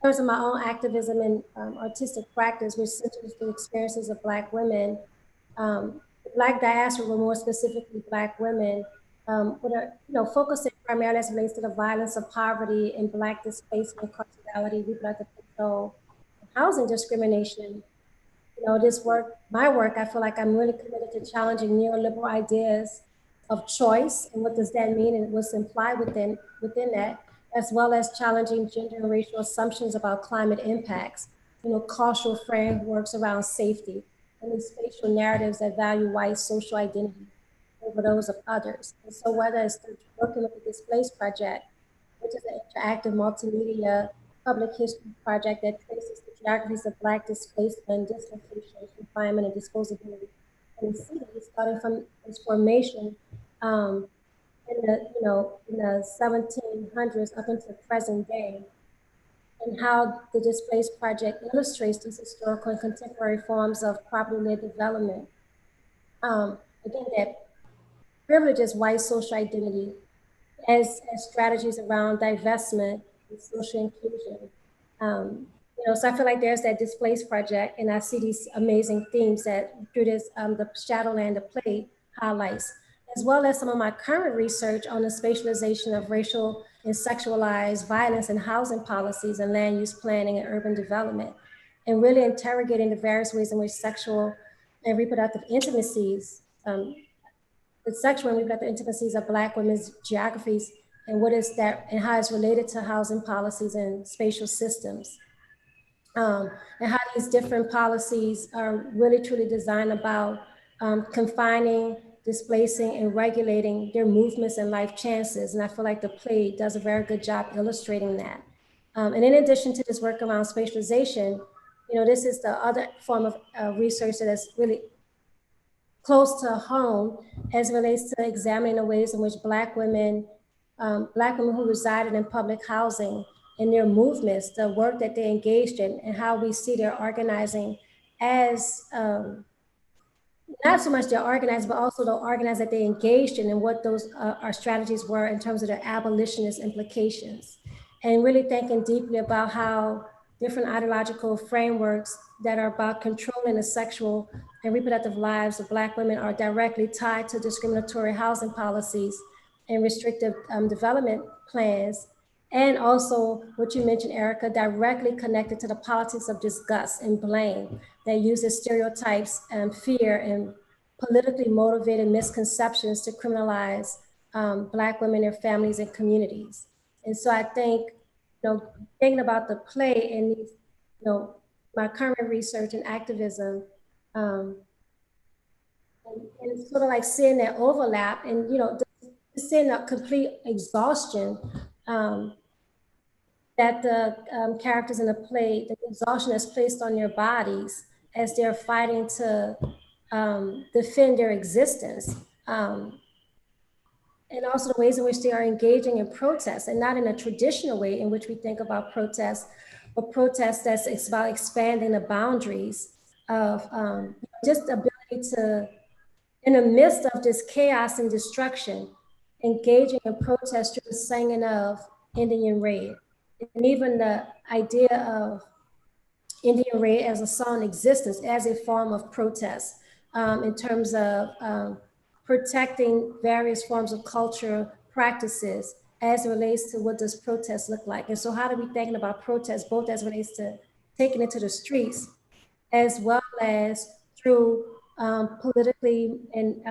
terms of my own activism and artistic practice, which centers the experiences of Black women, Black diaspora, but more specifically Black women, focusing primarily as it relates to the violence of poverty and Black displacement, carcerality, reproductive control, housing discrimination. My work, I feel like I'm really committed to challenging neoliberal ideas of choice and what does that mean and what's implied within that, as well as challenging gender and racial assumptions about climate impacts, cultural frameworks around safety, and these spatial narratives that value white social identity over those of others. And so whether it's through working with the Displaced Project, which is an interactive multimedia public history project that traces the geographies of Black displacement, dislocation, confinement, and disposability in the city, starting from its formation in the 1700s up into present day, and how the Displaced Project illustrates these historical and contemporary forms of property-led development. Again, that privileges white social identity as strategies around divestment and social inclusion. So I feel like there's that Displaced Project, and I see these amazing themes that through this, the Shadowland, the play highlights, as well as some of my current research on the spatialization of racial and sexualized violence in housing policies and land use planning and urban development, and really interrogating the various ways in which sexual and reproductive intimacies, the sexual and reproductive intimacies of Black women's geographies, and what is that, and how it's related to housing policies and spatial systems. And how these different policies are really truly designed about confining, displacing, and regulating their movements and life chances. And I feel like the play does a very good job illustrating that. And in addition to this work around spatialization, this is the other form of research that is really close to home as it relates to examining the ways in which Black women who resided in public housing and their movements, the work that they engaged in, and how we see their organizing as, not so much their organizing, but also the organizing that they engaged in, and what those our strategies were in terms of their abolitionist implications. And really thinking deeply about how different ideological frameworks that are about controlling the sexual and reproductive lives of Black women are directly tied to discriminatory housing policies and restrictive development plans. And also what you mentioned, Erika, directly connected to the politics of disgust and blame that uses stereotypes and fear and politically motivated misconceptions to criminalize Black women, their families, and communities. And so I think, thinking about the play and these my current research and activism, um, and it's sort of like seeing that overlap and, seeing a complete exhaustion, that the characters in the play, the exhaustion that's placed on their bodies as they're fighting to defend their existence. And also the ways in which they are engaging in protests, and not in a traditional way in which we think about protests, but protests that's about expanding the boundaries of just the ability to, in the midst of this chaos and destruction, engaging in protest through the singing of Indian Red. And even the idea of Indian Red as a song existence, as a form of protest, in terms of protecting various forms of culture practices as it relates to what does protest look like. And so how do we thinking about protest, both as it relates to taking it to the streets, as well as through politically and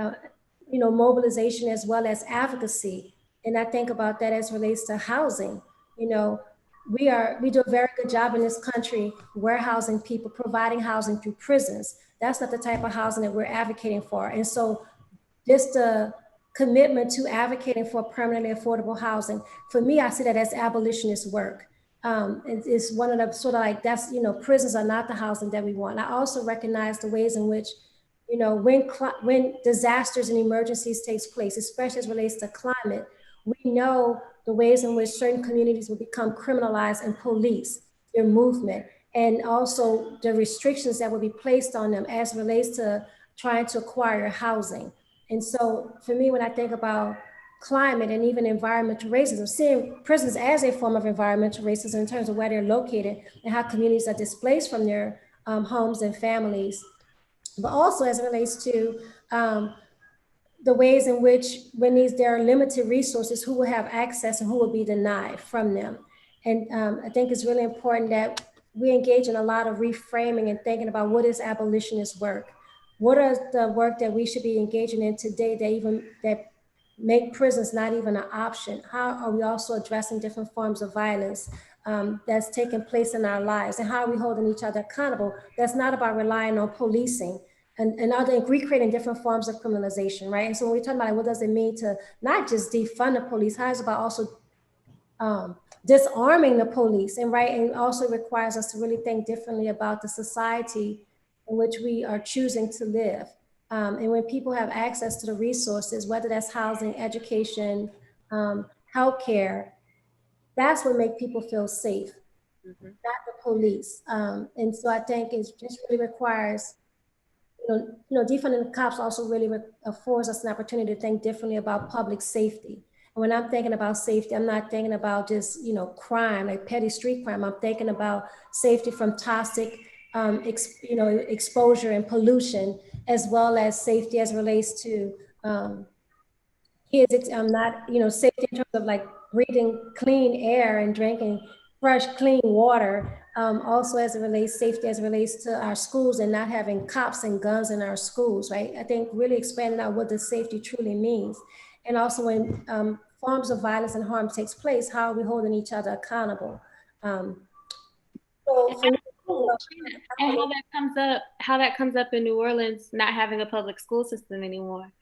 mobilization, as well as advocacy. And I think about that as relates to housing. We do a very good job in this country warehousing people, providing housing through prisons. That's not the type of housing that we're advocating for. And so just the commitment to advocating for permanently affordable housing, for me, I see that as abolitionist work. It's one of the sort of like, that's, prisons are not the housing that we want. I also recognize the ways in which, when disasters and emergencies takes place, especially as it relates to climate, we know the ways in which certain communities will become criminalized and police their movement, and also the restrictions that will be placed on them as it relates to trying to acquire housing. And so for me, when I think about climate and even environmental racism, seeing prisons as a form of environmental racism in terms of where they're located and how communities are displaced from their homes and families, but also as it relates to the ways in which when there are limited resources, who will have access and who will be denied from them. And I think it's really important that we engage in a lot of reframing and thinking about what is abolitionist work. What are the work that we should be engaging in today that make prisons not even an option? How are we also addressing different forms of violence that's taking place in our lives? And how are we holding each other accountable? That's not about relying on policing and other recreating different forms of criminalization, right? And so when we're talking about what does it mean to not just defund the police, how is it about also disarming the police, and right, and also requires us to really think differently about the society in which we are choosing to live. And when people have access to the resources, whether that's housing, education, healthcare, that's what makes people feel safe, not the police. And so I think it just really requires, defunding the cops also really affords us an opportunity to think differently about public safety. And when I'm thinking about safety, I'm not thinking about just, crime, like petty street crime. I'm thinking about safety from toxic, exposure and pollution, as well as safety as it relates to kids. I'm not, safety in terms of like breathing clean air and drinking fresh, clean water. Also as it relates, safety as it relates to our schools and not having cops and guns in our schools, right? I think really expanding out what the safety truly means. And also when forms of violence and harm takes place, how are we holding each other accountable? So for me, and how that comes up in New Orleans, not having a public school system anymore.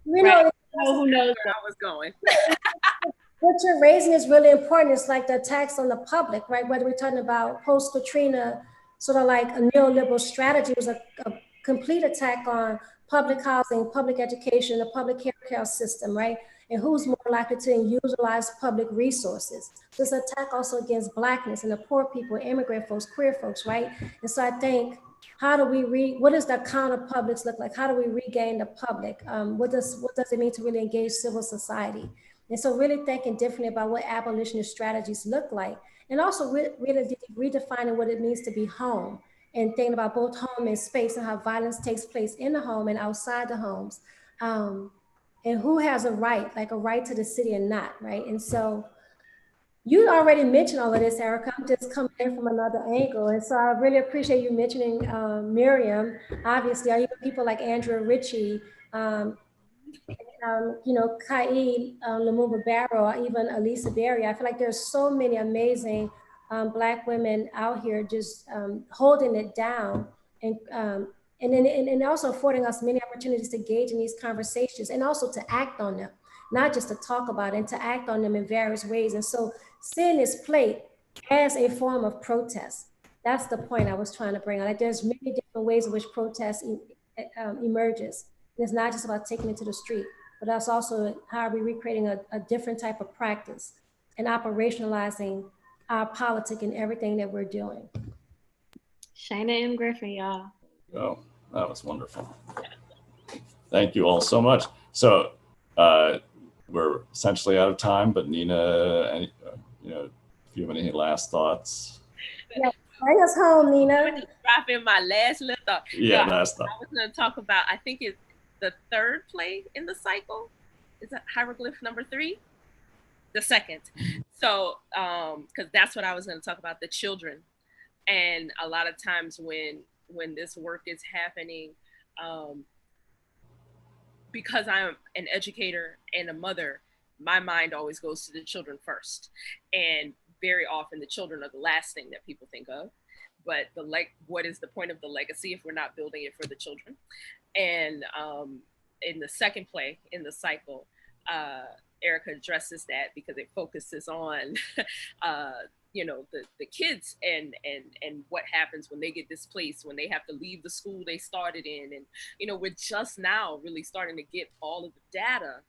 Right? Who knows where I was going. What you're raising is really important. It's like the attacks on the public, right? Whether we're talking about post-Katrina, sort of like a neoliberal strategy, was a complete attack on public housing, public education, the public care system, right? And who's more likely to utilize public resources. This attack also against Blackness and the poor people, immigrant folks, queer folks, right? And so I think, how do we what does the counter publics look like? How do we regain the public? What does it mean to really engage civil society? And so really thinking differently about what abolitionist strategies look like, and also really redefining what it means to be home, and thinking about both home and space and how violence takes place in the home and outside the homes. And who has a right, like a right to the city and not, right? And so you already mentioned all of this, Erika. I'm just coming in from another angle. And so I really appreciate you mentioning Miriam, obviously, or even people like Andrea Ritchie, Kai Lumumba Barrow, or even Elisa Berry. I feel like there's so many amazing Black women out here just holding it down, and also affording us many opportunities to engage in these conversations and also to act on them, not just to talk about it, and to act on them in various ways. And so seeing this plate as a form of protest, that's the point I was trying to bring on. Like, there's many different ways in which protest emerges. And it's not just about taking it to the street, but that's also how are we recreating a different type of practice and operationalizing our politic in everything that we're doing. Shana M. Griffin, y'all. Oh, that was wonderful. Thank you all so much. So we're essentially out of time, but Nina, if you have any last thoughts? Yeah, bring us home, Nina. I'm just drop in my last little thought. Yeah, last thought. I was going to talk about, I think it's the third play in the cycle. Is that hieroglyph number 3? The second. So, because that's what I was going to talk about, the children. And a lot of times when this work is happening, because I'm an educator and a mother, my mind always goes to the children first. And very often the children are the last thing that people think of. But what is the point of the legacy if we're not building it for the children? And in the second play in the cycle, Erika addresses that because it focuses on the kids and what happens when they get displaced, when they have to leave the school they started in. And we're just now really starting to get all of the data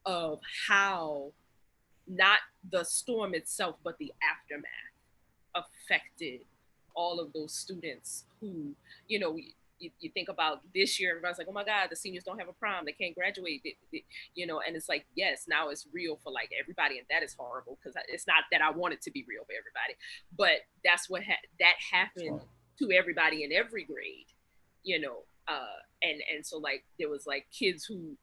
of how not the storm itself, but the aftermath affected all of those students who, you think about this year, everybody's like, oh my God, the seniors don't have a prom, they can't graduate, and it's like, yes, now it's real for like everybody, and that is horrible, because it's not that I want it to be real for everybody, but that's what that happened to everybody in every grade, and so like there was like kids who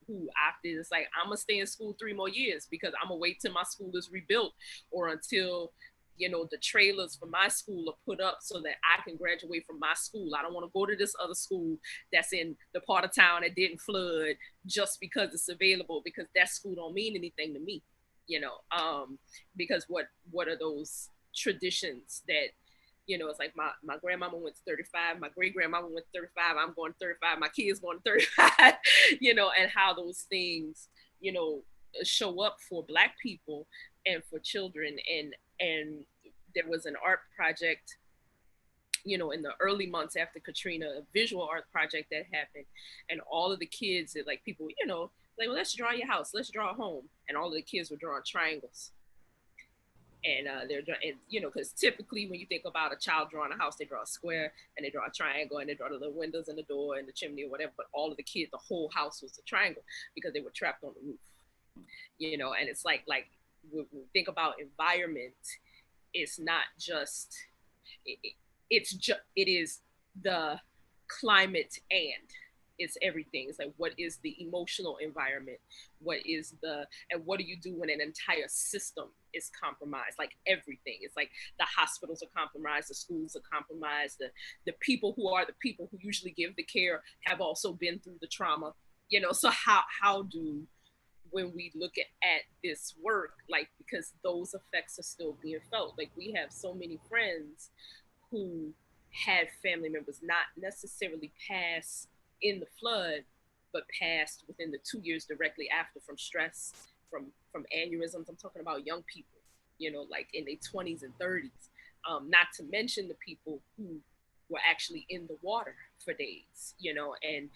opted, it's like, I'm gonna stay in school 3 more years because I'm gonna wait till my school is rebuilt, or until the trailers for my school are put up so that I can graduate from my school. I don't want to go to this other school that's in the part of town that didn't flood just because it's available, because that school don't mean anything to me, because what are those traditions that, it's like my grandmama went to 35, my great grandmama went to 35, I'm going to 35, my kids going to 35, and how those things, show up for Black people and for children. And there was an art project, in the early months after Katrina, a visual art project that happened. And all of the kids, like people, like, well, let's draw your house, let's draw a home. And all of the kids were drawing triangles. And they're drawing, because typically when you think about a child drawing a house, they draw a square and they draw a triangle and they draw the little windows and the door and the chimney or whatever. But all of the kids, the whole house was a triangle because they were trapped on the roof. And it's like when we think about environment, it's not just, it is the climate, and it's everything. It's like, what is the emotional environment? And what do you do when an entire system is compromised? Like everything. It's like the hospitals are compromised, the schools are compromised, the people who are the people who usually give the care have also been through the trauma, so how do, when we look at this work, like, because those effects are still being felt. Like, we have so many friends who had family members not necessarily pass in the flood, but passed within the 2 years directly after from stress, from aneurysms. I'm talking about young people, like in their 20s and 30s, not to mention the people who were actually in the water for days, and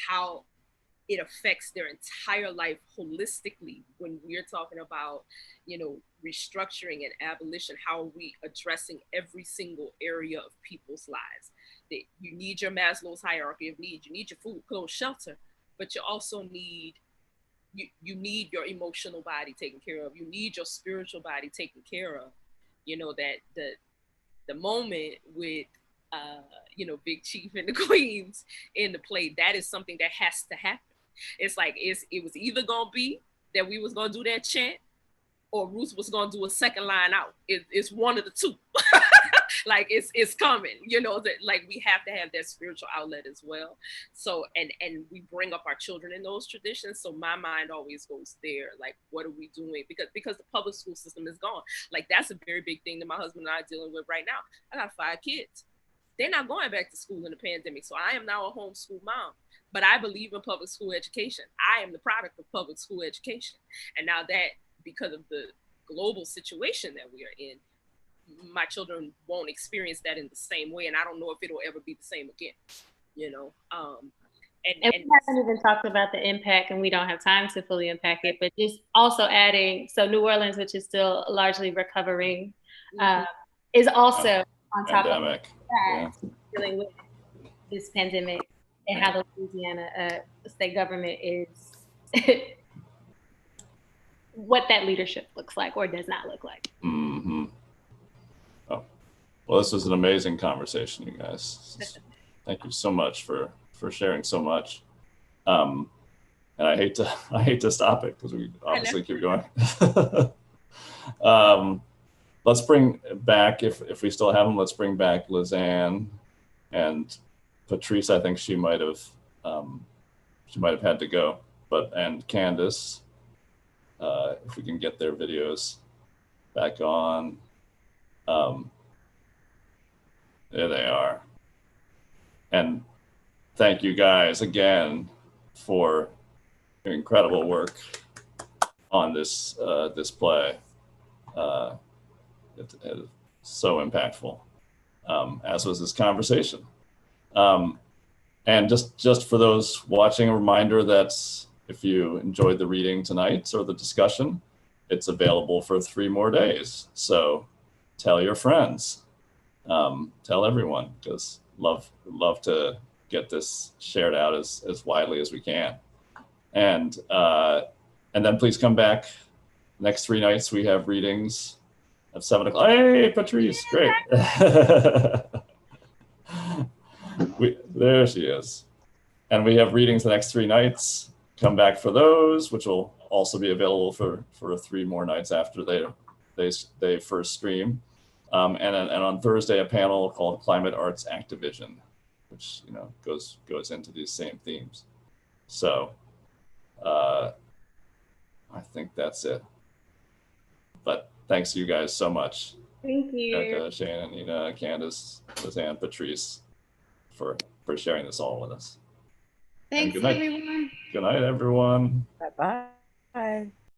how it affects their entire life holistically. When we're talking about, restructuring and abolition, how are we addressing every single area of people's lives? That you need your Maslow's hierarchy of needs, you need your food, clothes, shelter, but you also need, you need your emotional body taken care of. You need your spiritual body taken care of. That the moment with, Big Chief and the Queens in the play, that is something that has to happen. It's like, it was either gonna be that we was gonna do that chant, or Ruth was gonna do a second line out. It's one of the two. Like it's coming, you know, that like we have to have that spiritual outlet as well. So and we bring up our children in those traditions. So my mind always goes there, like what are we doing? Because the public school system is gone. Like that's a very big thing that my husband and I are dealing with right now. I got 5 kids. They're not going back to school in the pandemic. So I am now a homeschool mom, but I believe in public school education. I am the product of public school education. And now that, because of the global situation that we are in, my children won't experience that in the same way. And I don't know if it'll ever be the same again, you know? And we haven't even talked about the impact, and we don't have time to fully unpack it, but just also adding, so New Orleans, which is still largely recovering, is also on top of that, dealing with this pandemic, and how the Louisiana state government is, what that leadership looks like or does not look like. Mm-hmm. Oh, well, this was an amazing conversation, you guys. Thank you so much for sharing so much. And I hate to stop it because we obviously keep going. Let's bring back, if we still have them, let's bring back Lizanne and Patrice. I think she might have had to go, and Candace, if we can get their videos back on. There they are. And thank you guys again for your incredible work on this play. It is so impactful, as was this conversation. And just for those watching, a reminder that if you enjoyed the reading tonight or the discussion, it's available for 3 more days. So tell your friends, tell everyone, because love to get this shared out as widely as we can. And then please come back. Next 3 nights we have readings at 7 o'clock. Hey, Patrice, great. There she is. And we have readings the next 3 nights. Come back for those, which will also be available for 3 more nights after they first stream. And on Thursday, a panel called Climate Arts Activision, which goes into these same themes. So I think that's it. But thanks to you guys so much. Thank you. Erika, Shannon, Nina, Candace, Lizanne, Patrice, for sharing this all with us. Thanks, everyone. Good night, everyone. Bye-bye.